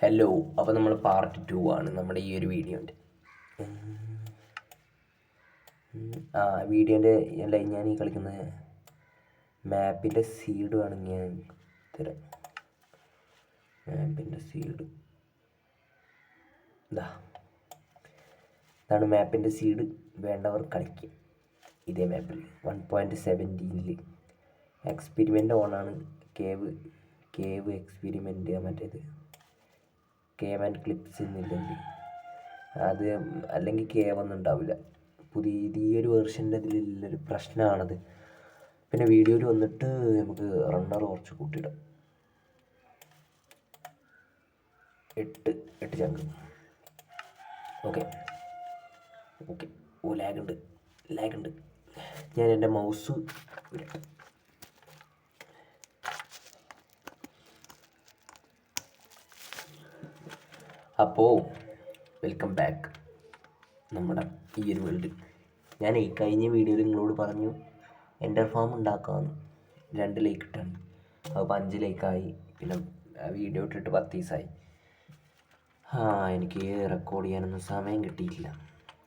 Hello, അപ്പോൾ നമ്മൾ part 2 ആണ് നമ്മുടെ ഈ ഒരു വീഡിയോൻ്റെ. വീഡിയോൻ്റെ അല്ല, ഞാൻ ഈ കളിക്കുന്ന മാപ്പിൻ്റെ സീഡ് വേണമെങ്കിൽ ഞാൻ തരാം. മാപ്പിൻ്റെ സീഡ് ഇതാണ് മാപ്പിൻ്റെ സീഡ്. വേണ്ടവർ കളിക്കും ഇതേ മാപ്പിൽ 1.17 എക്സ്പെരിമെൻ്റ് ഓണാണ്. കേവ് എക്സ്പെരിമെൻ്റ് മറ്റേത് കേവ് ആൻഡ് ക്ലിപ്സ് എന്നില്ലെങ്കിൽ അത്, അല്ലെങ്കിൽ കേവ് ഒന്നും ഉണ്ടാവില്ല. പുതിയൊരു വേർഷൻ്റെ ഇതിലുള്ളൊരു പ്രശ്നമാണത്. പിന്നെ വീഡിയോയിൽ വന്നിട്ട് നമുക്ക് റണ്ണർ കുറച്ച് കൂട്ടിയിടാം. 8 ചങ്ക്. ഓക്കെ. ഓ, ലാഗുണ്ട്. ഞാൻ എൻ്റെ മൗസ് അപ്പോൾ വെൽക്കം ബാക്ക് നമ്മുടെ ഈ ഒരു വേൾഡ്. ഞാൻ ഈ കഴിഞ്ഞ വീഡിയോയിൽ നിങ്ങളോട് പറഞ്ഞു എൻ്റർ ഫാം ഉണ്ടാക്കാമെന്ന്. 2 ലൈക്ക് ഇട്ടാണ്, അപ്പോൾ 5 ലൈക്കായി. പിന്നെ വീഡിയോ ഇട്ടിട്ട് 10 ദിവസമായി. എനിക്ക് റെക്കോർഡ് ചെയ്യാനൊന്നും സമയം കിട്ടിയിട്ടില്ല.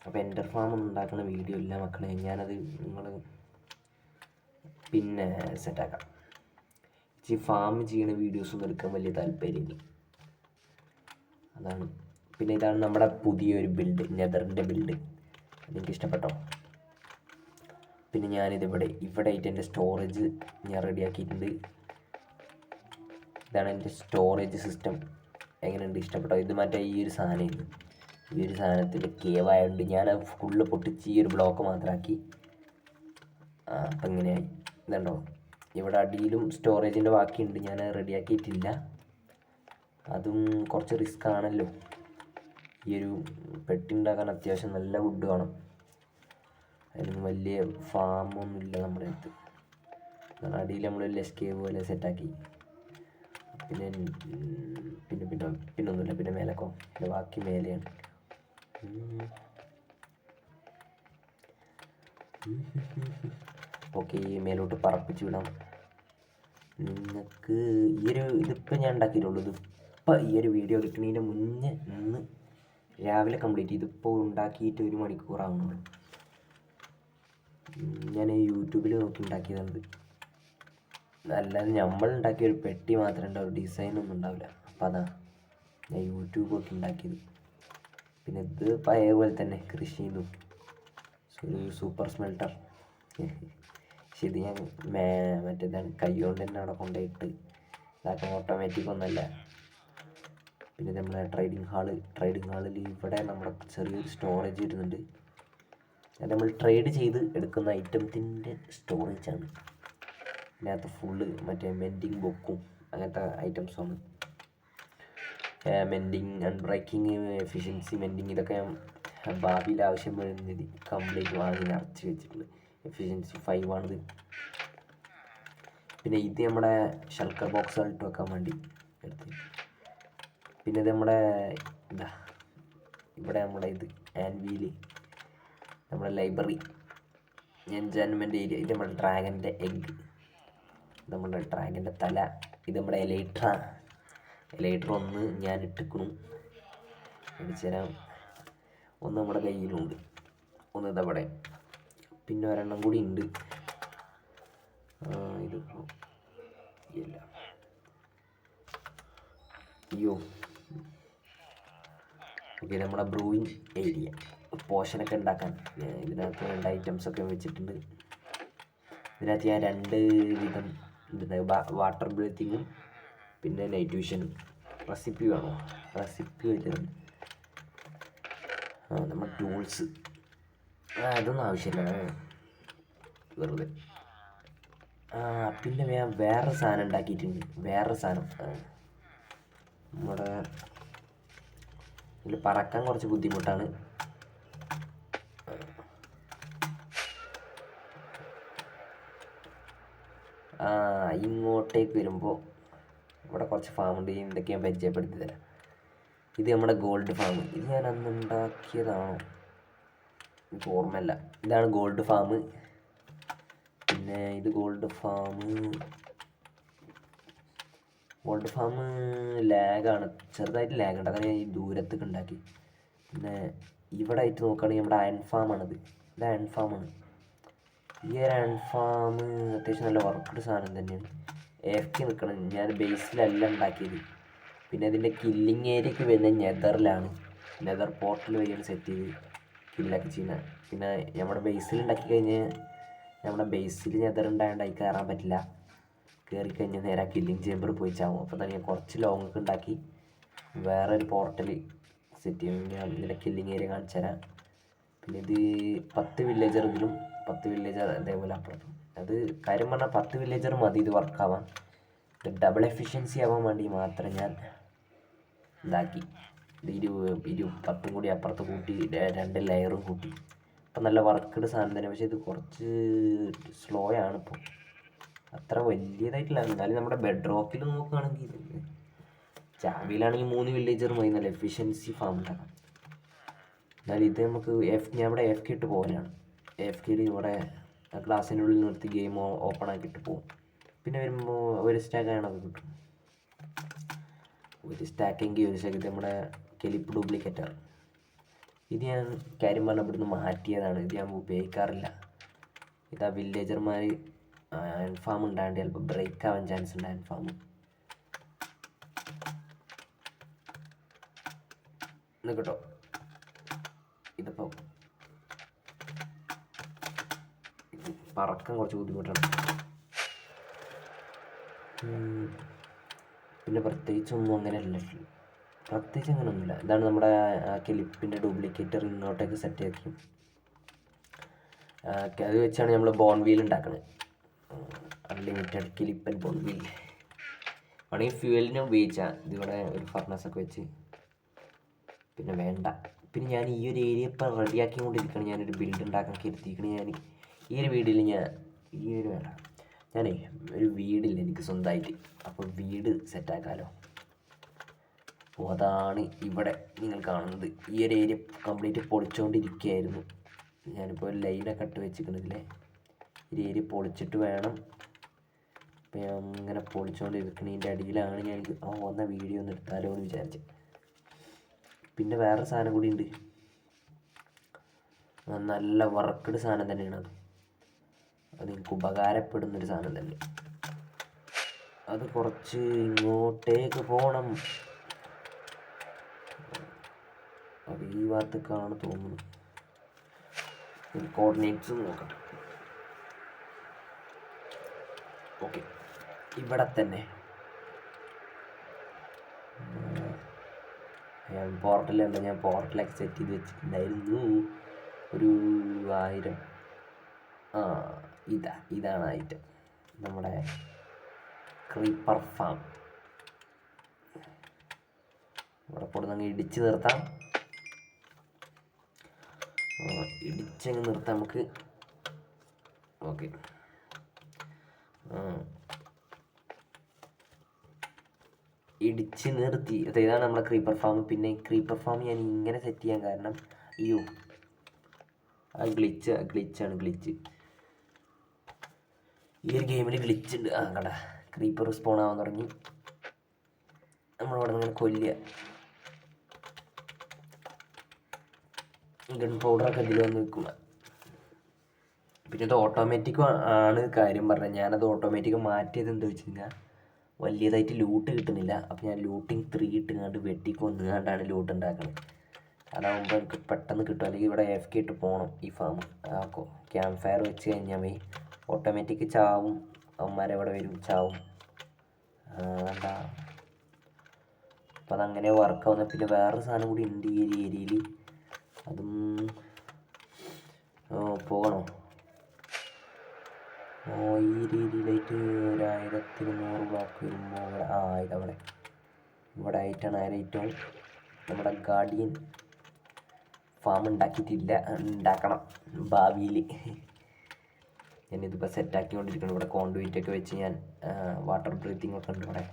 അപ്പോൾ എൻ്റർ ഫാം ഉണ്ടാക്കുന്ന വീഡിയോ ഇല്ല മക്കളെ. ഞാനത് നിങ്ങൾ പിന്നെ സെറ്റാക്കാം. ഈ ഫാം ചെയ്യുന്ന വീഡിയോസൊന്നും എടുക്കാൻ വലിയ താല്പര്യമില്ല, അതാണ്. പിന്നെ ഇതാണ് നമ്മുടെ പുതിയൊരു ബിൽഡ്, നെതറിൻ്റെ ബിൽഡ്. എനിക്ക് ഇഷ്ടപ്പെട്ടോ. പിന്നെ ഞാനിതിവിടെ ആയിട്ട് എൻ്റെ സ്റ്റോറേജ് ഞാൻ റെഡിയാക്കിയിട്ടുണ്ട്. ഇതാണ് എൻ്റെ സ്റ്റോറേജ് സിസ്റ്റം. എങ്ങനെയുണ്ട്, ഇഷ്ടപ്പെട്ടോ? ഇത് മറ്റേ ഈ ഒരു സാധനമായിരുന്നു. ഈ ഒരു സാധനത്തിൽ കേവായതുകൊണ്ട് ഞാൻ ഫുള്ള് പൊട്ടിച്ച് ഈ ഒരു ബ്ലോക്ക് മാത്രമാക്കി. അപ്പം ഇങ്ങനെയായി. ഇതുണ്ടോ, ഇവിടെ അടിയിലും സ്റ്റോറേജിൻ്റെ ബാക്കിയുണ്ട്, ഞാൻ റെഡിയാക്കിയിട്ടില്ല. അതും കുറച്ച് റിസ്ക് ആണല്ലോ. ഈ ഒരു പെട്ടി ഉണ്ടാക്കാൻ അത്യാവശ്യം നല്ല വുഡ് വേണം. അതിനൊന്നും വലിയ ഫാമൊന്നുമില്ല നമ്മുടെ അടുത്ത്. അടിയിൽ നമ്മൾ എസ്കേവ് പോലെ സെറ്റാക്കി. പിന്നെ ഒന്നുമില്ല. പിന്നെ മേലക്കോ, പിന്നെ ബാക്കി മേലെയാണ്. ഓക്കെ, മേലോട്ട് പറപ്പിച്ച് വിടാം. നിങ്ങൾക്ക് ഇതിപ്പോൾ ഞാൻ ഉണ്ടാക്കിയിട്ടുള്ളൂ. ഇതിപ്പോൾ ഈ ഒരു വീഡിയോ എടുക്കുന്നതിന് മുന്നേ ഇന്ന് രാവിലെ കംപ്ലീറ്റ് ചെയ്തു. ഇപ്പോൾ ഉണ്ടാക്കിയിട്ട് 1 മണിക്കൂറാവുന്നുള്ളൂ. ഞാൻ യൂട്യൂബിൽ നോക്കി ഉണ്ടാക്കിയതാണ്. അല്ലാതെ നമ്മൾ ഉണ്ടാക്കിയൊരു പെട്ടി മാത്രമേ ഉണ്ടാവും, ഡിസൈനൊന്നും ഉണ്ടാവില്ല. അപ്പോൾ അതാണ് ഞാൻ യൂട്യൂബ് നോക്കി ഉണ്ടാക്കിയത്. പിന്നെ ഇത് പഴയ പോലെ തന്നെ കൃഷി ചെയ്തു, ഒരു സൂപ്പർ സ്മെൽട്ടർ. പക്ഷെ ഇത് ഞാൻ മറ്റേതാണ് കൈകൊണ്ട് തന്നെ അവിടെ കൊണ്ടുപോയിട്ട് ഇതാക്കാൻ, ഓട്ടോമാറ്റിക് ഒന്നല്ല. പിന്നെ നമ്മളെ ട്രേഡിങ് ഹാളിൽ ഇവിടെ നമ്മുടെ ചെറിയൊരു സ്റ്റോറേജ് വരുന്നുണ്ട്. അത് നമ്മൾ ട്രേഡ് ചെയ്ത് എടുക്കുന്ന ഐറ്റത്തിൻ്റെ സ്റ്റോറേജാണ്. ഇതിനകത്ത് ഫുള്ള് മറ്റേ മെൻഡിങ് ബുക്കും അങ്ങനത്തെ ഐറ്റംസാണ്. മെൻഡിങ്, അൺബ്രേക്കിങ്, എഫിഷ്യൻസി മെൻഡിങ്, ഇതൊക്കെ ഭാവിയിൽ ആവശ്യം വരുന്നത് കംപ്ലീറ്റ് വാങ്ങി നിറച്ച് വെച്ചിട്ടുണ്ട്. എഫിഷ്യൻസി 5 ആണിത്. പിന്നെ ഇത് നമ്മുടെ ഷൾക്കർ ബോക്സുകൾ ഇട്ട് വെക്കാൻ വേണ്ടി എടുത്ത്. പിന്നെ ഇത് നമ്മുടെ ഇവിടെ നമ്മുടെ ഇത് ആൻവിയിൽ, നമ്മുടെ ലൈബ്രറി, എൻചാൻമെൻ്റ് ഏരിയ. ഇത് നമ്മുടെ ഡ്രാഗൻ്റെ എഗ്ഗ്, നമ്മുടെ ഡ്രാഗൻ്റെ തല. ഇത് നമ്മുടെ എലൈട്ര 1 ഞാൻ ഇട്ടിക്കണു. അടിച്ചു തരാം. ഒന്ന് നമ്മുടെ കയ്യിലുണ്ട്, ഒന്ന് ഇതവിടെ. പിന്നെ ഒരെണ്ണം കൂടി ഉണ്ട്. ഇത് ഇല്ല, അയ്യോ. ഓക്കെ, നമ്മുടെ ബ്രൂയിങ് ഏരിയ, പോഷനൊക്കെ ഉണ്ടാക്കാൻ ഇതിനകത്ത് 2 ഐറ്റംസൊക്കെ വെച്ചിട്ടുണ്ട്. ഇതിനകത്ത് ഞാൻ 2 വിധം വാട്ടർ ബ്രീത്തിങ്ങും പിന്നെ നൈറ്റ് വിഷനും. റെസിപ്പി വേണോ? റെസിപ്പി വെച്ചിട്ടുണ്ട്. നമ്മുടെ ടൂൾസ് അതൊന്നും ആവശ്യമില്ല, വെറുതെ. പിന്നെ ഞാൻ വേറൊരു സാധനം ഉണ്ടാക്കിയിട്ടുണ്ട്. നമ്മുടെ ഇതിൽ പറക്കാൻ കുറച്ച് ബുദ്ധിമുട്ടാണ്. ഇങ്ങോട്ടേക്ക് വരുമ്പോൾ ഇവിടെ കുറച്ച് ഫാമുണ്ട്. എന്തൊക്കെ ഞാൻ പരിചയപ്പെടുത്തി തരാം. ഇത് നമ്മുടെ ഗോൾഡ് ഫാം. ഇത് ഞാൻ അന്ന് ഉണ്ടാക്കിയതാണോ എനിക്ക് ഓർമ്മയില്ല. ഇതാണ് ഗോൾഡ് ഫാം. പിന്നെ ഇത് ഗോൾഡ് ഫാം ഗോൾഡ് ഫാം ലാഗാണ്, ചെറുതായിട്ട് ലാഗ് ഉണ്ട്. അങ്ങനെ ഈ ദൂരത്തേക്ക് ഉണ്ടാക്കി. പിന്നെ ഇവിടെ ആയിട്ട് നോക്കുകയാണെങ്കിൽ നമ്മുടെ അയൺ ഫാമാണിത്. ഇത് അയൺ ഫാമാണ്. ഈ ഒരു അയൺ ഫാം അത്യാവശ്യം നല്ല വർക്കഡ് സാധനം തന്നെയാണ്. AFK നിൽക്കണം. ഞാൻ ബേസിലല്ല ഉണ്ടാക്കിയത്. പിന്നെ ഇതിൻ്റെ കില്ലിങ് ഏരിയക്ക് വരുന്നത് നെതറിലാണ്. നെതർ പോർട്ടൽ വഴിയാണ് സെറ്റ് ചെയ്ത് കില്ലൊക്കെ ചെയ്യുന്നത്. പിന്നെ നമ്മുടെ ബേസിൽ ഉണ്ടാക്കി കഴിഞ്ഞ് നമ്മുടെ ബേസിൽ നെതർ ഉണ്ടായതുകൊണ്ട് അതിൽ കയറാൻ പറ്റില്ല. കയറിക്കഴിഞ്ഞാൽ നേരെ കില്ലിങ് ചേമ്പർ പോയി ചാവും. അപ്പോൾ തന്നെ ഞാൻ കുറച്ച് ലോങ്ങൊക്കെ ഉണ്ടാക്കി വേറൊരു പോർട്ടൽ സെറ്റ് ചെയ്യും. ഞാൻ ഇതിൻ്റെ കില്ലിങ് ഏരിയ കാണിച്ചു തരാം. പിന്നെ ഇത് 10 വില്ലേജർ ഇതിലും 10 വില്ലേജർ അതേപോലെ അപ്പുറത്തും. അത് കാര്യം പറഞ്ഞാൽ 10 വില്ലേജർ മതി ഇത് വർക്കാവാൻ. ഇത് ഡബിൾ എഫിഷ്യൻസി ആവാൻ വേണ്ടി മാത്രം ഞാൻ ഇതാക്കി. ഇത് 10 കൂടി അപ്പുറത്ത് കൂട്ടി 2 ലെയറും കൂട്ടി. അപ്പം നല്ല വർക്കഡ് സാധനം തന്നെ. പക്ഷേ ഇത് കുറച്ച് സ്ലോ ആണ് ഇപ്പോൾ, അത്ര വലിയതായിട്ടില്ല. എന്നാലും നമ്മുടെ ബെഡ് റോക്കിൽ നോക്കുകയാണെങ്കിൽ ജാവയിലാണെങ്കിൽ 3 വില്ലേജർ മതി നല്ല എഫിഷ്യൻസി ഫാം ഉണ്ടാക്കാം. എന്നാലും ഇത് നമുക്ക് ഞാൻ ഇവിടെ AFK ഇട്ട് പോകാനാണ്. AFKയിൽ ഇവിടെ ക്ലാസ്സിൻ്റെ ഉള്ളിൽ നിർത്തി ഗെയിം ഓപ്പൺ ആക്കിയിട്ട് പോകും. പിന്നെ വരുമ്പോൾ ഒരു സ്റ്റാക്കാണൊക്കെ കിട്ടും. ഒരു സ്റ്റാക്കെങ്കിൽ ഒരു സ്റ്റാക്ക്. ഇത് നമ്മുടെ കെലിപ്പ് ഡ്യൂപ്ലിക്കേറ്റാണ്. ഇത് ഞാൻ കാര്യം പറഞ്ഞാൽ ഇവിടുന്ന് മാറ്റിയതാണ്. ഇത് ഞാൻ ഉപയോഗിക്കാറില്ല. ഇതാ വില്ലേജർമാർ അയൺ ഫാം ഉണ്ടാണ്ട് ചിലപ്പോൾ ബ്രേക്ക് ആവാൻ ചാൻസ് ഉണ്ട്. അയൺ ഫാം കേട്ടോ. ഇതിപ്പോൾ പറക്കാൻ കുറച്ച് ബുദ്ധിമുട്ടാണ്. പിന്നെ പ്രത്യേകിച്ചൊന്നും അങ്ങനെയല്ല, പ്രത്യേകിച്ച് അങ്ങനെയൊന്നുമില്ല. ഇതാണ് നമ്മുടെ കെലിപ്പിൻ്റെ ഡ്യൂപ്ലിക്കേറ്റർ. ഇങ്ങോട്ടേക്ക് സെറ്റ് ആക്കി അത് വെച്ചാണ് നമ്മൾ ബോൺവീൽ ഉണ്ടാക്കുന്നത്. അൺലിമിറ്റഡ് കെലിപ്പൻ ബോൺവീൽ വേണമെങ്കിൽ ഫ്യൂവലിനെ ഉപയോഗിച്ചാൽ ഇതിവിടെ ഒരു ഫർണസൊക്കെ വെച്ച്. പിന്നെ വേണ്ട. പിന്നെ ഞാൻ ഈ ഒരു ഏരിയ ഇപ്പം റെഡിയാക്കിക്കൊണ്ടിരിക്കുകയാണ്. ഞാനൊരു ബിൽഡ് ഉണ്ടാക്കാൻ കരുതിയിരിക്കണം. ഞാൻ ഈ ഒരു വീടിൽ ഞാനേ ഒരു വീടില്ല എനിക്ക് സ്വന്തമായിട്ട്. അപ്പോൾ വീട് സെറ്റാക്കാമല്ലോ. അപ്പോൾ അതാണ് ഇവിടെ നിങ്ങൾ കാണുന്നത്. ഈ ഒരു ഏരിയ കംപ്ലീറ്റ് പൊളിച്ചുകൊണ്ടിരിക്കുകയായിരുന്നു. ഞാനിപ്പോൾ ഒരു ലൈനൊക്കെ ഇട്ട് വെച്ചിരിക്കണതിലെ ഈ ഏരിയ പൊളിച്ചിട്ട് വേണം. അപ്പോൾ ഞാൻ ഇങ്ങനെ പൊളിച്ചുകൊണ്ടിരിക്കണതിൻ്റെ അടിയിലാണ് ഞാൻ വന്ന വീഡിയോ ഒന്ന് എടുത്താലോ എന്ന് വിചാരിച്ചത്. പിന്നെ വേറെ സാധനം കൂടി ഉണ്ട്. നല്ല വർക്കഡ് സാധനം തന്നെയാണ് അത് എനിക്ക് ഉപകാരപ്പെടുന്നൊരു സാധനം തന്നെ. അത് കുറച്ച് ഇങ്ങോട്ടേക്ക് പോകണം. അത് ഈ ഭാഗത്തേക്കാണ് തോന്നുന്നു. കോർഡിനേറ്റ്സ് നോക്കട്ടെ. ഓക്കെ, ഇവിടെ തന്നെ പോർട്ടലുണ്ട്. ഞാൻ പോർട്ടലൊക്കെ സെറ്റ് ചെയ്ത് വെച്ചിട്ടുണ്ടായിരുന്നു. ഒരു 1000. ഇതാണ് ഐറ്റം, നമ്മുടെ ക്രീപ്പർ ഫാം. ഇവിടെ കൊടുത്തങ്ങ് ഇടിച്ച് നിർത്താം. ഇടിച്ചങ്ങ് നിർത്താം നമുക്ക്. ഓക്കെ, ഇടിച്ച് നിർത്തി. ഇതാണ് നമ്മുടെ ക്രീപ്പർ ഫാം. പിന്നെ ക്രീപ്പർ ഫാം ഞാൻ ഇങ്ങനെ സെറ്റ് ചെയ്യാൻ കാരണം ഗ്ലിച്ച്. ഈ ഒരു ഗെയിമിൽ ഗ്ലിച്ച് ഉണ്ട്. കട ക്രീപ്പർ സ്പോൺ ആവാൻ തുടങ്ങി. നമ്മളിവിടെ നിന്ന് കൊല്ലുക. ഗൺ പൗഡറൊക്കെ ഇതിൽ വന്ന് വെക്കുക. പിന്നെ ഇത് ഓട്ടോമാറ്റിക് ആണ് കാര്യം പറഞ്ഞത്. ഞാനത് ഓട്ടോമാറ്റിക് മാറ്റിയത് എന്താ വെച്ച് കഴിഞ്ഞാൽ വലിയതായിട്ട് ലൂട്ട് കിട്ടുന്നില്ല. അപ്പോൾ ഞാൻ ലൂട്ടിങ് 3 ഇട്ടുകൊണ്ട് വെട്ടിക്കൊന്നുകൊണ്ടാണ് ലൂട്ട് ഉണ്ടാക്കുന്നത്. അതാകുമ്പോൾ എനിക്ക് പെട്ടെന്ന് കിട്ടും. അല്ലെങ്കിൽ ഇവിടെ AFK ഇട്ട് പോകണം ഈ ഫാം. ക്യാമ്പ് ഫയർ വെച്ച് കഴിഞ്ഞാൽ ഓട്ടോമാറ്റിക് ചാവും. അവന്മാരെവിടെ വരും, ചാവും. എന്താ അപ്പോൾ അതങ്ങനെ വർക്കാവുന്നത്. പിന്നെ വേറൊരു സാധനം കൂടി ഉണ്ട് ഈ ഒരു ഏരിയയിൽ. അതും പോകണോ? ഈ രീതിയിലായിട്ട് 1200 ബ്ലോക്ക് വരുമ്പോൾ ഇവിടെ ആയിട്ടാണ്. ആരായിട്ടും നമ്മുടെ ഗാർഡിയൻ ഫാം ഉണ്ടാക്കിയിട്ടില്ല, ഉണ്ടാക്കണം ഭാവിയിൽ. ഞാനിതിപ്പോൾ സെറ്റാക്കിക്കൊണ്ടിരിക്കണം. ഇവിടെ കോൺഡുവിറ്റൊക്കെ വെച്ച് ഞാൻ വാട്ടർ ബ്രീത്തിങ് ഒക്കെ ഉണ്ട് ഇവിടെ.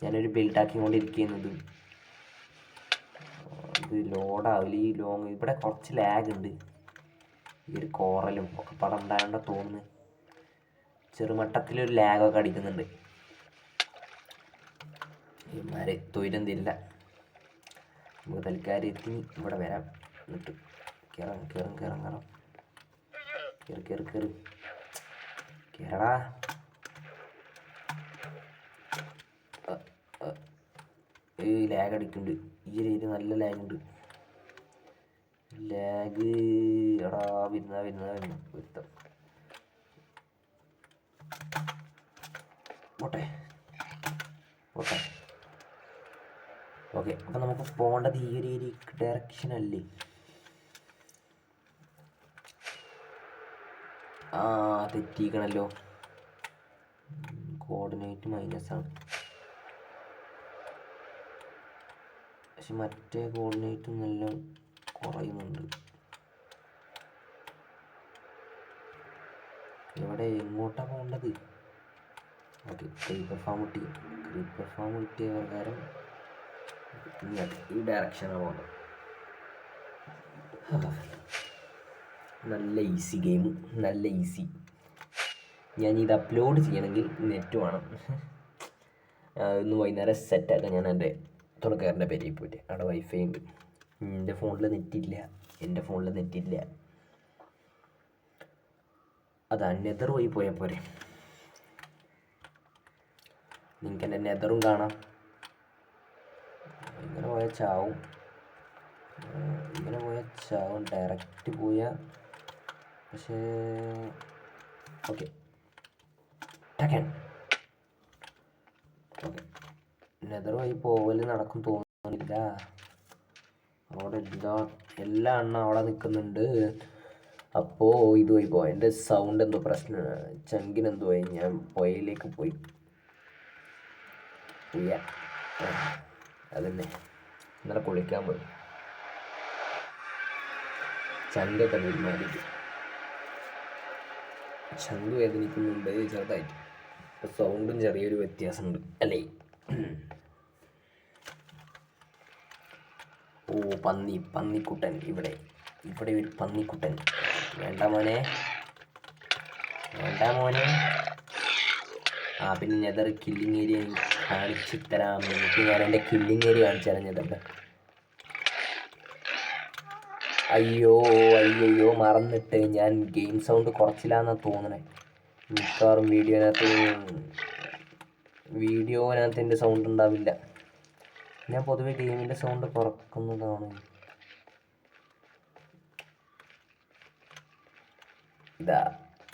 ഞാനൊരു ബിൽഡാക്കിക്കൊണ്ടിരിക്കുന്നത്. ഇത് ലോഡാവില്ല. ഈ ഇവിടെ കുറച്ച് ലാഗ് ഉണ്ട്. ഈ ഒരു കോറലും ഒക്കെ പടം ഉണ്ടായോണ്ടാ തോന്നുന്നു. ചെറുമട്ടത്തിലൊരു ലാഗൊക്കെ അടിക്കുന്നുണ്ട്. ഇമാരെ തൊയിരം തരില്ല. നമുക്ക് തൽക്കാലത്തിന് ഇവിടെ വരാം. എന്നിട്ട് കയറാം കയറും കയറാം കയറാം കയറി കയറി കയറി കയറടാ. ഈ ലാഗ് അടിക്കുന്നുണ്ട്. ഈ രീതിയിൽ നല്ല ലാഗുണ്ട്. ലാഗ് എടാ വരുന്ന ഒരുത്തം പോട്ടെ പോട്ടെ. ഓക്കെ, അപ്പം നമുക്ക് പോകേണ്ടത് ഈ ഒരു ഡയറക്ഷൻ അല്ലേ? ആ തെറ്റിക്കണല്ലോ. കോർഡിനേറ്റ് മൈനസാണ്. പക്ഷെ മറ്റേ കോർഡിനേറ്റ് നല്ല കുറയുന്നുണ്ട്. ഇവിടെ എങ്ങോട്ടാണ് പോകേണ്ടത്? ഓക്കെ, ക്രീപ്പർ ഫാം കിട്ടിയ പ്രകാരം ഈ ഡയറക്ഷനാണ് പോകേണ്ടത്. നല്ല ഈസി ഗെയിം, നല്ല ഈസി. ഞാനിത് അപ്ലോഡ് ചെയ്യണമെങ്കിൽ നെറ്റ് വേണം. ഇന്ന് വൈകുന്നേരം സെറ്റാക്കാം. ഞാൻ എൻ്റെ തുണക്കാരൻ്റെ പേരിൽ പോയിട്ട് അവിടെ വൈഫൈ ഉണ്ട്. എൻ്റെ ഫോണിൽ നെറ്റില്ല. അതാ നെതർ വഴി പോയാൽ പോരെ. നിങ്ങൾക്ക് എൻ്റെ നെതറും കാണാം. ഇങ്ങനെ പോയാൽ ചാവും. ഡയറക്റ്റ് പോയാൽ പക്ഷേ ഓക്കെ നെതർ വഴി പോവൽ നടക്കും തോന്നുന്നില്ല. അവിടെ എല്ലാ എണ്ണം അവിടെ നിൽക്കുന്നുണ്ട്. അപ്പോൾ ഇത് പോയി പോവാം. എൻ്റെ സൗണ്ട് എന്തോ പ്രശ്നം, ചങ്കിനെന്തോ ആയി. ഞാൻ പുഴയിലേക്ക് പോയി. അതന്നെ ഇന്നലെ കുളിക്കാൻ പോയി. ചങ്കൊക്കെ തീരുമാനിക്കും. ചങ്ക് വേദനിക്കുന്നുണ്ട് ചെറുതായിട്ട്. സൗണ്ടും ചെറിയൊരു വ്യത്യാസമുണ്ട് അല്ലേ? ഓ പന്നിക്കുട്ടൻ. ഇവിടെ ഒരു പന്നിക്കുട്ടൻ. വേണ്ട മോനെ. പിന്നെ നെതർ കില്ലിങ് ഏരിയ കാണിച്ചു തരാം. എനിക്ക് ഞാൻ എൻ്റെ കില്ലിങ് ഏരിയ കാണിച്ചു തരാം. നെതറിൻ്റെ അയ്യോ മറന്നിട്ട്. ഞാൻ ഗെയിം സൗണ്ട് കുറച്ചില്ലാന്നാണ് തോന്നണേ. മിക്കവാറും വീഡിയോനകത്ത് എൻ്റെ സൗണ്ട് ഉണ്ടാവില്ല. ഞാൻ പൊതുവെ ഗെയിമിൻ്റെ സൗണ്ട് കുറക്കുന്നതാണ്. ഇതാ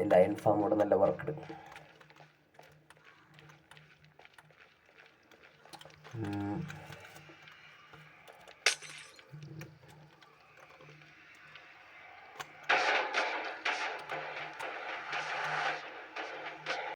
എൻ്റെ അയൺ ഫാമോടെ നല്ല വർക്ക് എടുക്കും.